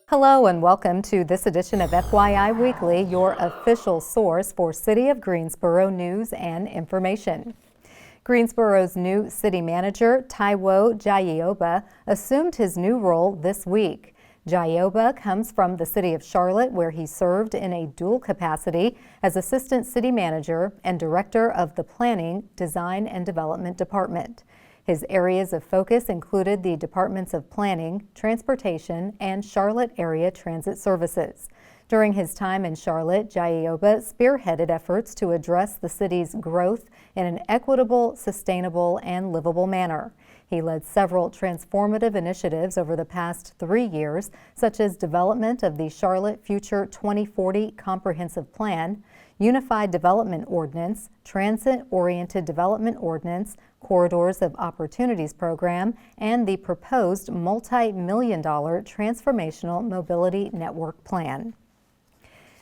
Hello and welcome to this edition of FYI Weekly, your official source for City of Greensboro news and information. Greensboro's new city manager, Taiwo Jayoba, assumed his new role this week. Jayoba comes from the city of Charlotte, where he served in a dual capacity as assistant city manager and director of the Planning, Design, and Development Department. His areas of focus included the Departments of Planning, Transportation, and Charlotte Area Transit Services. During his time in Charlotte, Jayoba spearheaded efforts to address the city's growth in an equitable, sustainable, and livable manner. He led several transformative initiatives over the past 3 years, such as development of the Charlotte Future 2040 Comprehensive Plan, Unified Development Ordinance, Transit-Oriented Development Ordinance, Corridors of Opportunities Program, and the proposed multi-million-dollar Transformational Mobility Network Plan.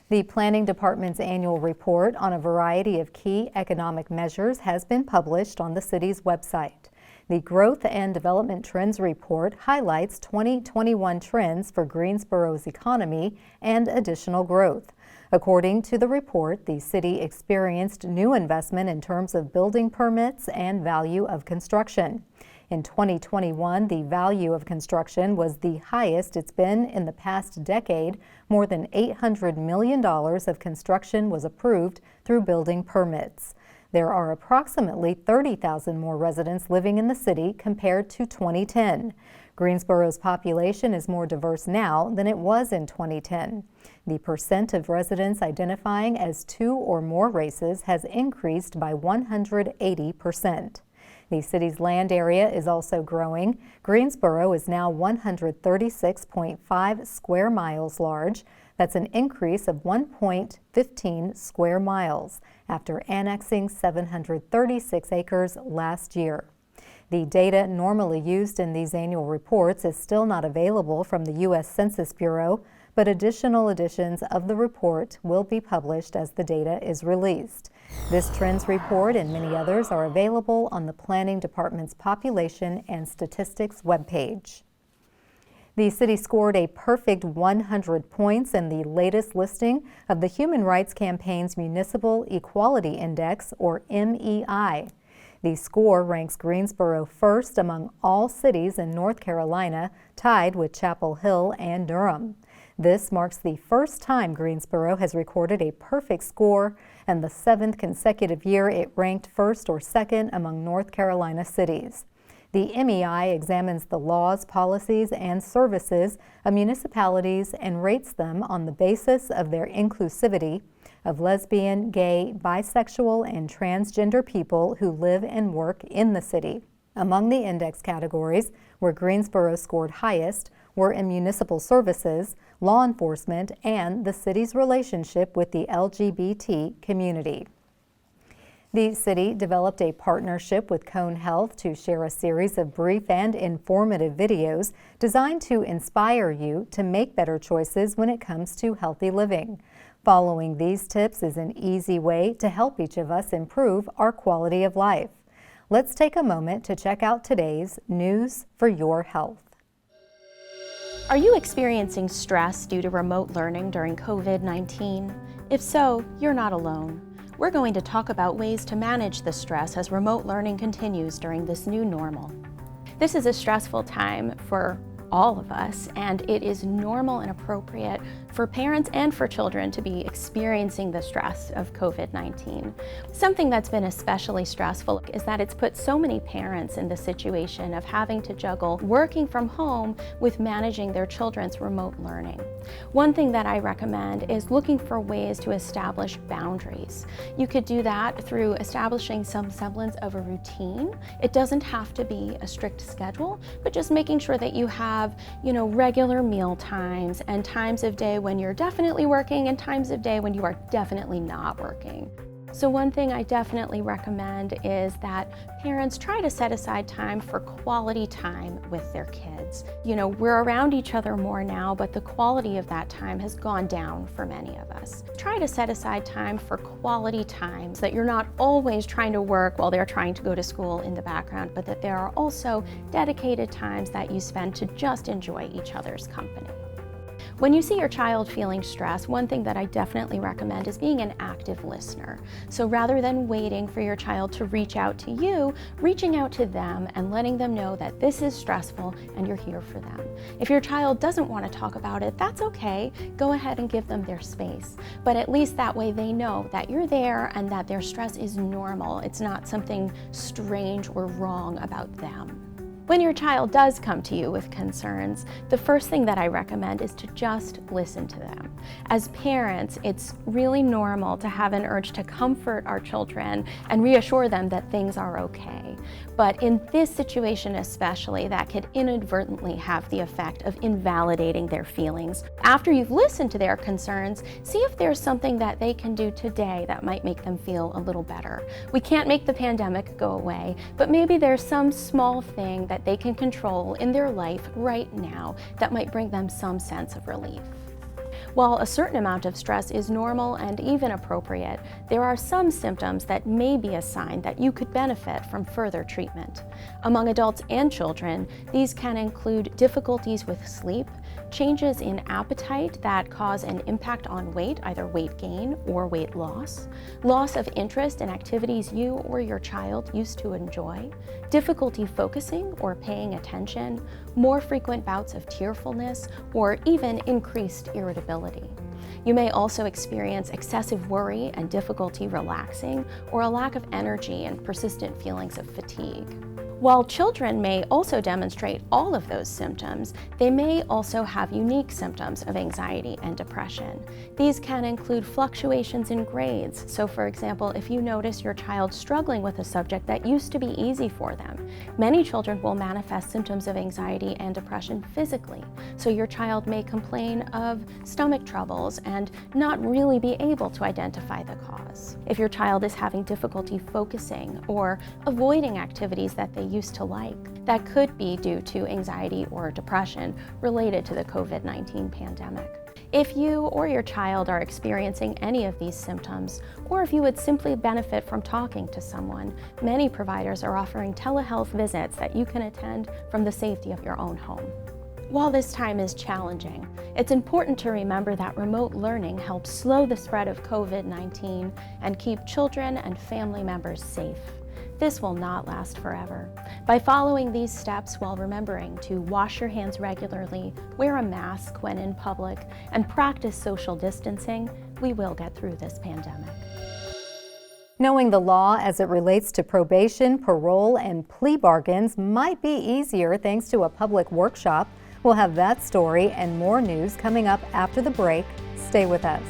The Planning Department's annual report on a variety of key economic measures has been published on the city's website. The Growth and Development Trends Report highlights 2021 trends for Greensboro's economy and additional growth. According to the report, the city experienced new investment in terms of building permits and value of construction. In 2021, the value of construction was the highest it's been in the past decade. More than $800 million of construction was approved through building permits. There are approximately 30,000 more residents living in the city compared to 2010. Greensboro's population is more diverse now than it was in 2010. The percent of residents identifying as 2 or more races has increased by 180%. The city's land area is also growing. Greensboro is now 136.5 square miles large. That's an increase of 1.15 square miles after annexing 736 acres last year. The data normally used in these annual reports is still not available from the U.S. Census Bureau, but additional editions of the report will be published as the data is released. This trends report and many others are available on the Planning Department's Population and Statistics webpage. The city scored a perfect 100 points in the latest listing of the Human Rights Campaign's Municipal Equality Index, or MEI. The score ranks Greensboro first among all cities in North Carolina, tied with Chapel Hill and Durham. This marks the first time Greensboro has recorded a perfect score and the 7th consecutive year it ranked first or second among North Carolina cities. The MEI examines the laws, policies, and services of municipalities and rates them on the basis of their inclusivity of lesbian, gay, bisexual, and transgender people who live and work in the city. Among the index categories where Greensboro scored highest were in municipal services, law enforcement, and the city's relationship with the LGBT community. The city developed a partnership with Cone Health to share a series of brief and informative videos designed to inspire you to make better choices when it comes to healthy living. Following these tips is an easy way to help each of us improve our quality of life. Let's take a moment to check out today's News for Your Health. Are you experiencing stress due to remote learning during COVID-19? If so, you're not alone. We're going to talk about ways to manage the stress as remote learning continues during this new normal. This is a stressful time for all of us, and it is normal and appropriate for parents and for children to be experiencing the stress of COVID-19. Something that's been especially stressful is that it's put so many parents in the situation of having to juggle working from home with managing their children's remote learning. One thing that I recommend is looking for ways to establish boundaries. You could do that through establishing some semblance of a routine. It doesn't have to be a strict schedule, but just making sure that you have, regular meal times and times of day when you're definitely working and times of day when you are definitely not working. So one thing I definitely recommend is that parents try to set aside time for quality time with their kids. We're around each other more now, but the quality of that time has gone down for many of us. Try to set aside time for quality time so that you're not always trying to work while they're trying to go to school in the background, but that there are also dedicated times that you spend to just enjoy each other's company. When you see your child feeling stress, one thing that I definitely recommend is being an active listener. So rather than waiting for your child to reach out to you, reaching out to them and letting them know that this is stressful and you're here for them. If your child doesn't want to talk about it, that's okay. Go ahead and give them their space. But at least that way they know that you're there and that their stress is normal. It's not something strange or wrong about them. When your child does come to you with concerns, the first thing that I recommend is to just listen to them. As parents, it's really normal to have an urge to comfort our children and reassure them that things are okay. But in this situation especially, that could inadvertently have the effect of invalidating their feelings. After you've listened to their concerns, see if there's something that they can do today that might make them feel a little better. We can't make the pandemic go away, but maybe there's some small thing that they can control in their life right now that might bring them some sense of relief. While a certain amount of stress is normal and even appropriate, there are some symptoms that may be a sign that you could benefit from further treatment. Among adults and children, these can include difficulties with sleep, changes in appetite that cause an impact on weight, either weight gain or weight loss, loss of interest in activities you or your child used to enjoy, difficulty focusing or paying attention, more frequent bouts of tearfulness, or even increased irritability. You may also experience excessive worry and difficulty relaxing, or a lack of energy and persistent feelings of fatigue. While children may also demonstrate all of those symptoms, they may also have unique symptoms of anxiety and depression. These can include fluctuations in grades. So for example, if you notice your child struggling with a subject that used to be easy for them, many children will manifest symptoms of anxiety and depression physically. So your child may complain of stomach troubles and not really be able to identify the cause. If your child is having difficulty focusing or avoiding activities that they used to like, that could be due to anxiety or depression related to the COVID-19 pandemic. If you or your child are experiencing any of these symptoms, or if you would simply benefit from talking to someone, many providers are offering telehealth visits that you can attend from the safety of your own home. While this time is challenging, it's important to remember that remote learning helps slow the spread of COVID-19 and keep children and family members safe. This will not last forever. By following these steps while remembering to wash your hands regularly, wear a mask when in public, and practice social distancing, we will get through this pandemic. Knowing the law as it relates to probation, parole, and plea bargains might be easier thanks to a public workshop. We'll have that story and more news coming up after the break. Stay with us.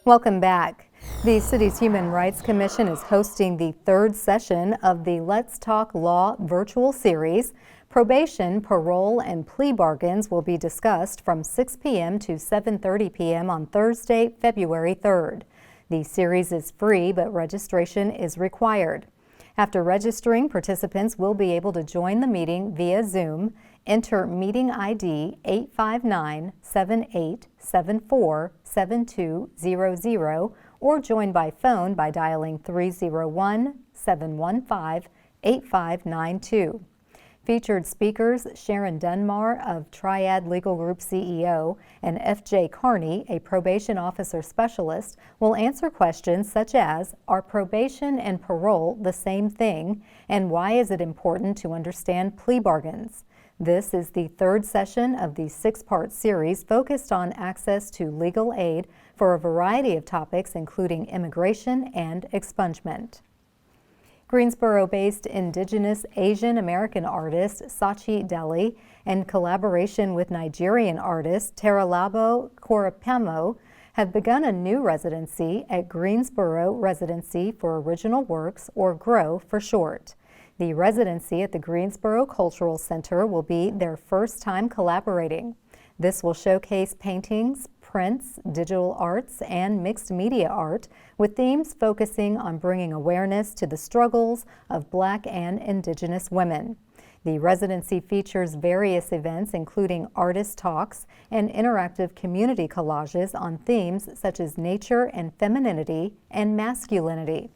Welcome back. The city's Human Rights Commission is hosting the third session of the Let's Talk Law virtual series. Probation, parole, and plea bargains will be discussed from 6 p.m. to 7:30 p.m. on Thursday, February 3rd. The series is free, but registration is required. After registering, participants will be able to join the meeting via Zoom. Enter meeting ID 859-7874-7200 or join by phone by dialing 301-715-8592. Featured speakers Sharon Dunmar of Triad Legal Group CEO and F.J. Carney, a probation officer specialist, will answer questions such as, are probation and parole the same thing, and why is it important to understand plea bargains? This is the third session of the six-part series focused on access to legal aid for a variety of topics including immigration and expungement. Greensboro-based Indigenous Asian American artist Sachi Deli, in collaboration with Nigerian artist Teralabo Korapemo, have begun a new residency at Greensboro Residency for Original Works, or GROW for short. The residency at the Greensboro Cultural Center will be their first time collaborating. This will showcase paintings, prints, digital arts, and mixed media art, with themes focusing on bringing awareness to the struggles of Black and Indigenous women. The residency features various events including artist talks and interactive community collages on themes such as nature and femininity and masculinity.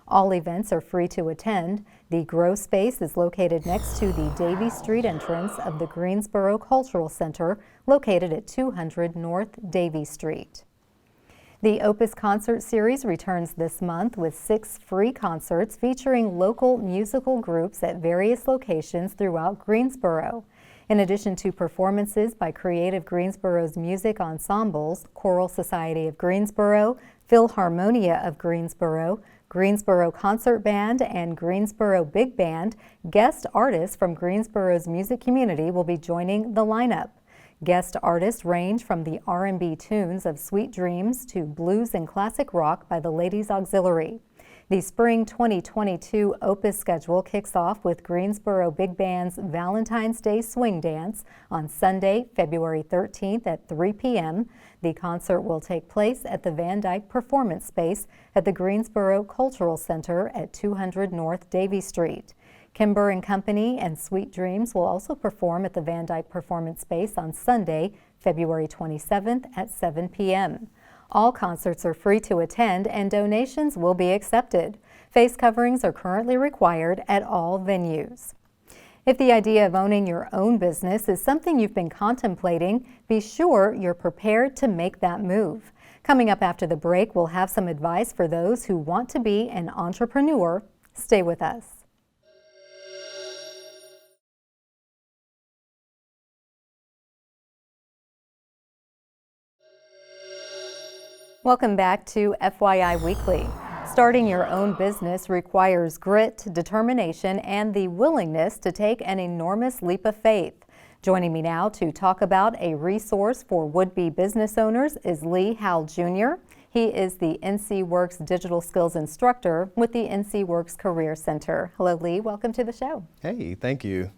All events are free to attend. The Grow Space is located next to the Davie Street entrance of the Greensboro Cultural Center, located at 200 North Davie Street. The Opus concert series returns this month with 6 free concerts featuring local musical groups at various locations throughout Greensboro. In addition to performances by Creative Greensboro's music ensembles, Choral Society of Greensboro, Philharmonia of Greensboro, Greensboro Concert Band, and Greensboro Big Band, guest artists from Greensboro's music community will be joining the lineup. Guest artists range from the R&B tunes of Sweet Dreams to blues and classic rock by the Ladies Auxiliary. The spring 2022 Opus schedule kicks off with Greensboro Big Band's Valentine's Day Swing Dance on Sunday, February 13th at 3 p.m. The concert will take place at the Van Dyke Performance Space at the Greensboro Cultural Center at 200 North Davie Street. Kimber and Company and Sweet Dreams will also perform at the Van Dyke Performance Space on Sunday, February 27th at 7 p.m. All concerts are free to attend and donations will be accepted. Face coverings are currently required at all venues. If the idea of owning your own business is something you've been contemplating, be sure you're prepared to make that move. Coming up after the break, we'll have some advice for those who want to be an entrepreneur. Stay with us. Welcome back to FYI Weekly. Starting your own business requires grit, determination, and the willingness to take an enormous leap of faith. Joining me now to talk about a resource for would-be business owners is Lee Howell Jr. He is the NC Works Digital Skills Instructor with the NC Works Career Center. Hello, Lee. Welcome to the show. Hey, thank you.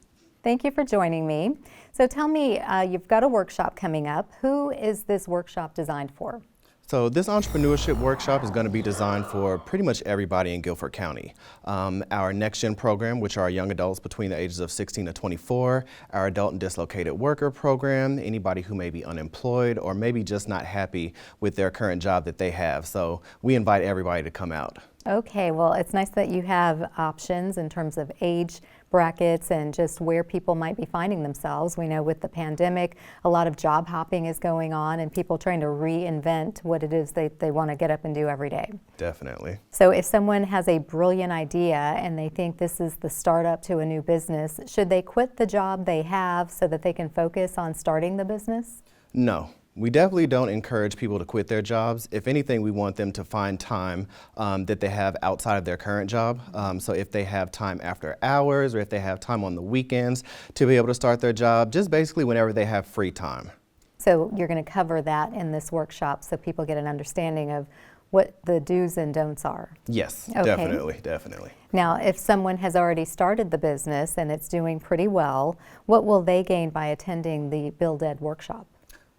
Thank you for joining me. So tell me, you've got a workshop coming up. Who is this workshop designed for? So this entrepreneurship workshop is going to be designed for pretty much everybody in Guilford County. Our Next Gen program, which are young adults between the ages of 16 to 24, our Adult and Dislocated Worker program, anybody who may be unemployed or maybe just not happy with their current job that they have. So we invite everybody to come out. Okay, well, it's nice that you have options in terms of age brackets and just where people might be finding themselves. We know with the pandemic, a lot of job hopping is going on and people trying to reinvent what it is they want to get up and do every day. Definitely. So if someone has a brilliant idea and they think this is the startup to a new business, should they quit the job they have so that they can focus on starting the business? No. We definitely don't encourage people to quit their jobs. If anything, we want them to find time that they have outside of their current job. So if they have time after hours or if they have time on the weekends to be able to start their job, just basically whenever they have free time. So you're going to cover that in this workshop so people get an understanding of what the do's and don'ts are. Yes, okay. definitely. Now, if someone has already started the business and it's doing pretty well, what will they gain by attending the Build Ed workshop?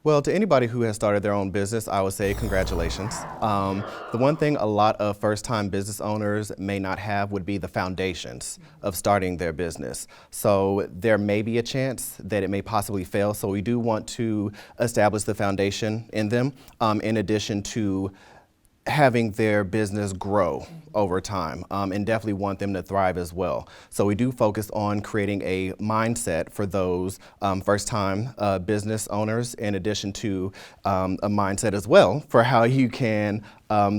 Well, to anybody who has started their own business, I would say congratulations. The one thing a lot of first-time business owners may not have would be the foundations of starting their business. So there may be a chance that it may possibly fail. So we do want to establish the foundation in them, in addition to having their business grow over time, and definitely want them to thrive as well. So we do focus on creating a mindset for those first-time business owners, in addition to a mindset as well for how you can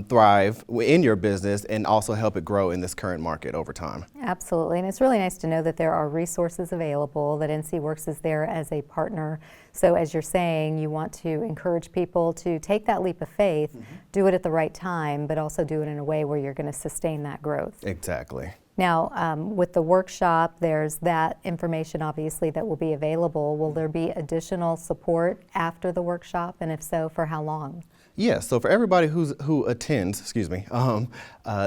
thrive in your business and also help it grow in this current market over time. Absolutely, and it's really nice to know that there are resources available, that NC Works is there as a partner. So as you're saying, you want to encourage people to take that leap of faith, do it at the right time, but also do it in a way where you're going to sustain that growth. Exactly. Now, with the workshop, there's that information obviously that will be available. Will there be additional support after the workshop, and if so, for how long? Yes, so for everybody who attends,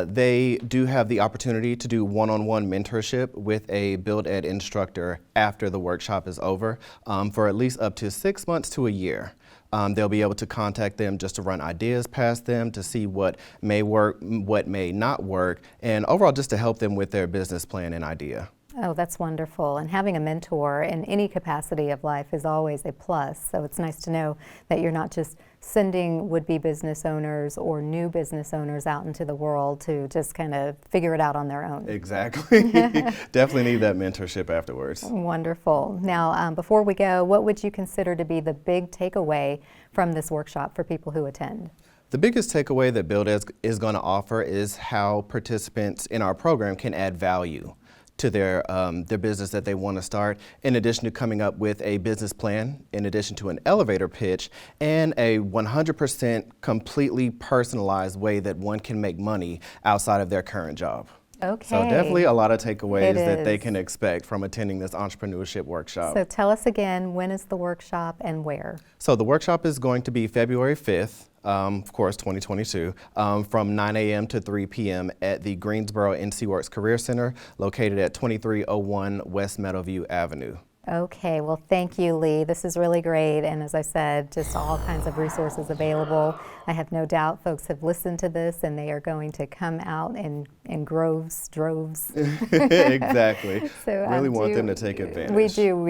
they do have the opportunity to do one-on-one mentorship with a Build Ed instructor after the workshop is over for at least up to 6 months to a year. They'll be able to contact them just to run ideas past them, to see what may work, what may not work, and overall just to help them with their business plan and idea. Oh, that's wonderful. And having a mentor in any capacity of life is always a plus. So it's nice to know that you're not just sending would-be business owners or new business owners out into the world to just kind of figure it out on their own. Exactly. Definitely need that mentorship afterwards. Wonderful. Now, before we go, what would you consider to be the big takeaway from this workshop for people who attend? The biggest takeaway that Build is going to offer is how participants in our program can add value to their business that they want to start, in addition to coming up with a business plan, in addition to an elevator pitch, and a 100% completely personalized way that one can make money outside of their current job. Okay. So definitely a lot of takeaways that they can expect from attending this entrepreneurship workshop. So tell us again, when is the workshop and where? So the workshop is going to be February 5th. Of course, 2022, from 9 a.m. to 3 p.m. at the Greensboro NC Works Career Center, located at 2301 West Meadowview Avenue. Okay, well, thank you, Lee. This is really great, and as I said, just all kinds of resources available. I have no doubt folks have listened to this, and they are going to come out in droves. Exactly. So, really want them to take advantage. We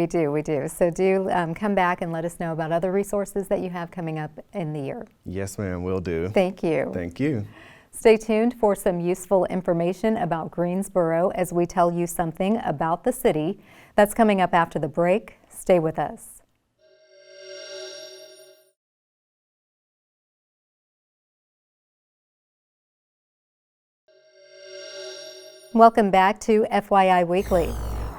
do. So do come back and let us know about other resources that you have coming up in the year. Yes, ma'am, will do. Thank you. Thank you. Stay tuned for some useful information about Greensboro as we tell you something about the city. That's coming up after the break. Stay with us. Welcome back to FYI Weekly.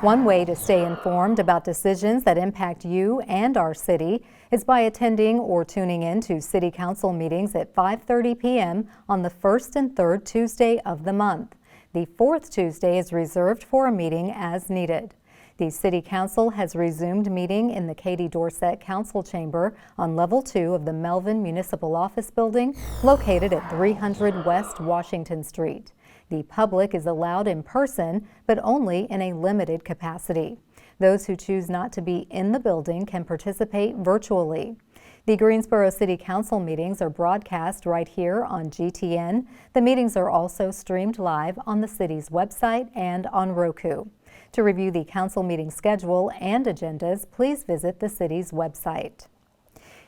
One way to stay informed about decisions that impact you and our city is by attending or tuning in to City Council meetings at 5:30 p.m. on the first and third Tuesday of the month. The fourth Tuesday is reserved for a meeting as needed. The City Council has resumed meeting in the Katie Dorsett Council Chamber on Level 2 of the Melvin Municipal Office Building, located at 300 West Washington Street. The public is allowed in person, but only in a limited capacity. Those who choose not to be in the building can participate virtually. The Greensboro City Council meetings are broadcast right here on GTN. The meetings are also streamed live on the city's website and on Roku. To review the council meeting schedule and agendas, please visit the city's website.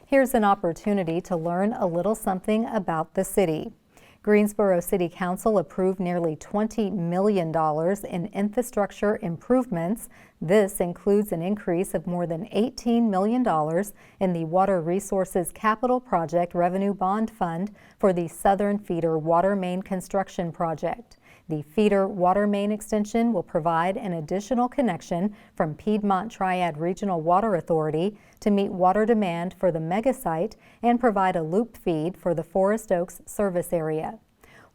Here's an opportunity to learn a little something about the city. Greensboro City Council approved nearly $20 million in infrastructure improvements. This includes an increase of more than $18 million in the Water Resources Capital Project Revenue Bond Fund for the Southern Feeder Water Main Construction Project. The feeder water main extension will provide an additional connection from Piedmont Triad Regional Water Authority to meet water demand for the mega site and provide a loop feed for the Forest Oaks service area.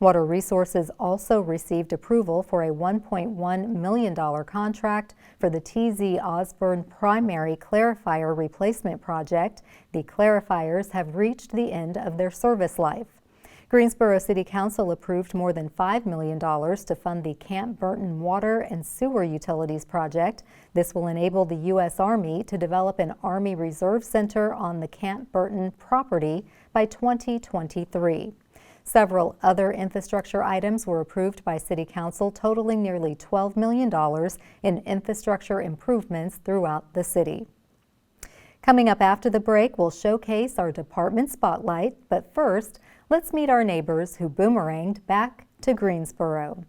Water Resources also received approval for a $1.1 million contract for the TZ Osborne Primary Clarifier Replacement Project. The clarifiers have reached the end of their service life. Greensboro City Council approved more than $5 million to fund the Camp Burton Water and Sewer Utilities Project. This will enable the U.S. Army to develop an Army Reserve Center on the Camp Burton property by 2023. Several other infrastructure items were approved by City Council, totaling nearly $12 million in infrastructure improvements throughout the city. Coming up after the break, we'll showcase our department spotlight, but first, let's meet our neighbors who boomeranged back to Greensboro.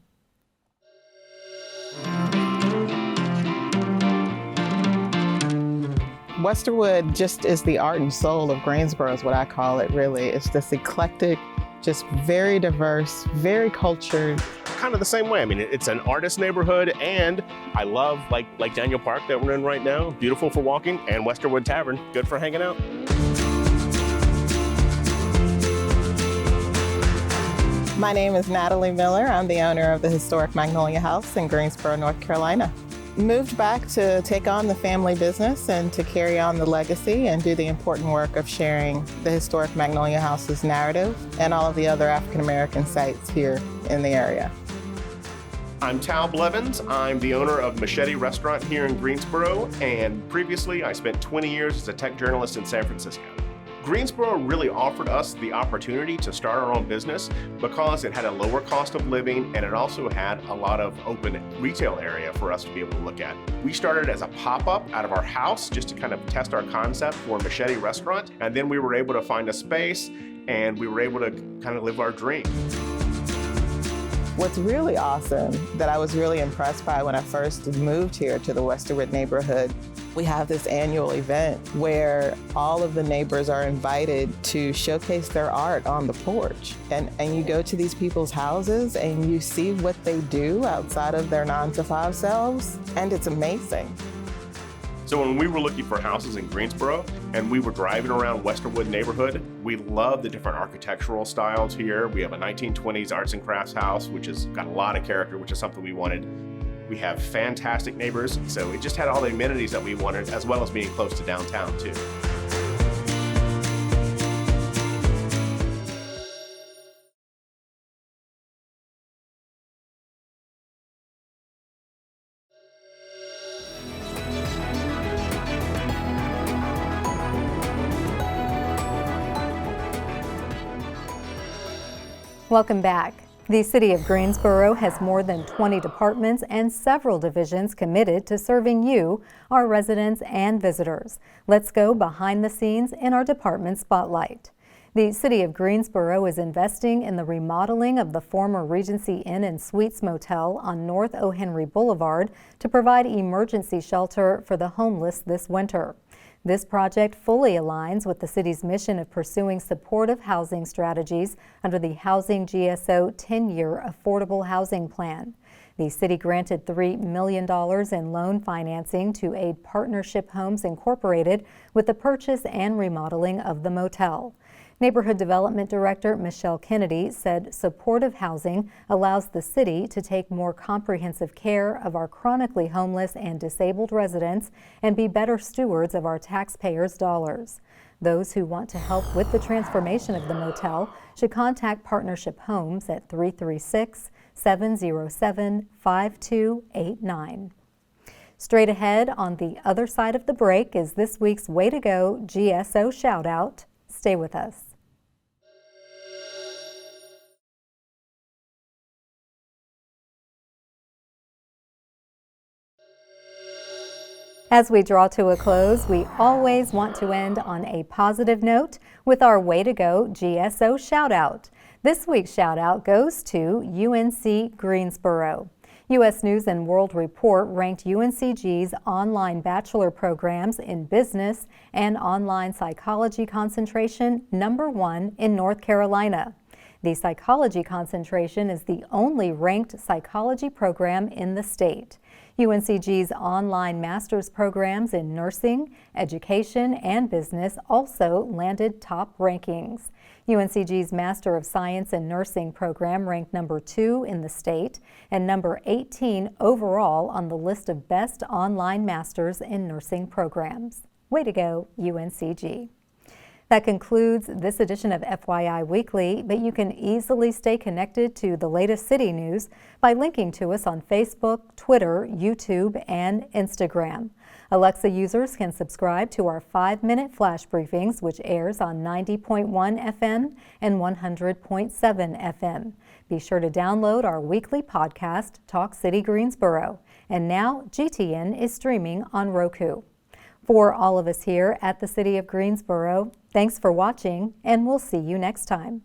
Westerwood just is the art and soul of Greensboro is what I call it, really. It's this eclectic, just very diverse, very cultured. Kind of the same way. I mean, it's an artist neighborhood, and I love like Daniel Park that we're in right now. Beautiful for walking, and Westerwood Tavern, good for hanging out. My name is Natalie Miller. I'm the owner of the historic Magnolia House in Greensboro, North Carolina. Moved back to take on the family business and to carry on the legacy and do the important work of sharing the historic Magnolia House's narrative and all of the other African American sites here in the area. I'm Tal Blevins. I'm the owner of Machete Restaurant here in Greensboro, and previously I spent 20 years as a tech journalist in San Francisco. Greensboro really offered us the opportunity to start our own business because it had a lower cost of living and it also had a lot of open retail area for us to be able to look at. We started as a pop-up out of our house just to kind of test our concept for a Machete restaurant, and then we were able to find a space and we were able to kind of live our dream. What's really awesome that I was really impressed by when I first moved here to the Westerwood neighborhood, we have this annual event where all of the neighbors are invited to showcase their art on the porch. And you go to these people's houses and you see what they do outside of their 9-to-5 selves, and it's amazing. So when we were looking for houses in Greensboro and we were driving around Westerwood neighborhood, we love the different architectural styles here. We have a 1920s arts and crafts house, which has got a lot of character, which is something we wanted. We have fantastic neighbors, so it just had all the amenities that we wanted, as well as being close to downtown too. Welcome back. The City of Greensboro has more than 20 departments and several divisions committed to serving you, our residents and visitors. Let's go behind the scenes in our department spotlight. The City of Greensboro is investing in the remodeling of the former Regency Inn and Suites Motel on North O. Henry Boulevard to provide emergency shelter for the homeless this winter. This project fully aligns with the city's mission of pursuing supportive housing strategies under the Housing GSO 10-year Affordable Housing Plan. The city granted $3 million in loan financing to aid Partnership Homes Incorporated with the purchase and remodeling of the motel. Neighborhood Development Director Michelle Kennedy said supportive housing allows the city to take more comprehensive care of our chronically homeless and disabled residents and be better stewards of our taxpayers' dollars. Those who want to help with the transformation of the motel should contact Partnership Homes at 336-707-5289. Straight ahead on the other side of the break is this week's Way to Go GSO shout out. Stay with us. As we draw to a close, we always want to end on a positive note with our Way to Go GSO shout out. This week's shout out goes to UNC Greensboro. U.S. News and World Report ranked UNCG's online bachelor programs in business and online psychology concentration #1 in North Carolina. The psychology concentration is the only ranked psychology program in the state. UNCG's online master's programs in nursing, education, and business also landed top rankings. UNCG's Master of Science in Nursing program ranked #2 in the state and #18 overall on the list of best online masters in nursing programs. Way to go, UNCG. That concludes this edition of FYI Weekly, but you can easily stay connected to the latest city news by linking to us on Facebook, Twitter, YouTube, and Instagram. Alexa users can subscribe to our 5-minute flash briefings, which airs on 90.1 FM and 100.7 FM. Be sure to download our weekly podcast, Talk City Greensboro. And now GTN is streaming on Roku. For all of us here at the City of Greensboro, thanks for watching, and we'll see you next time.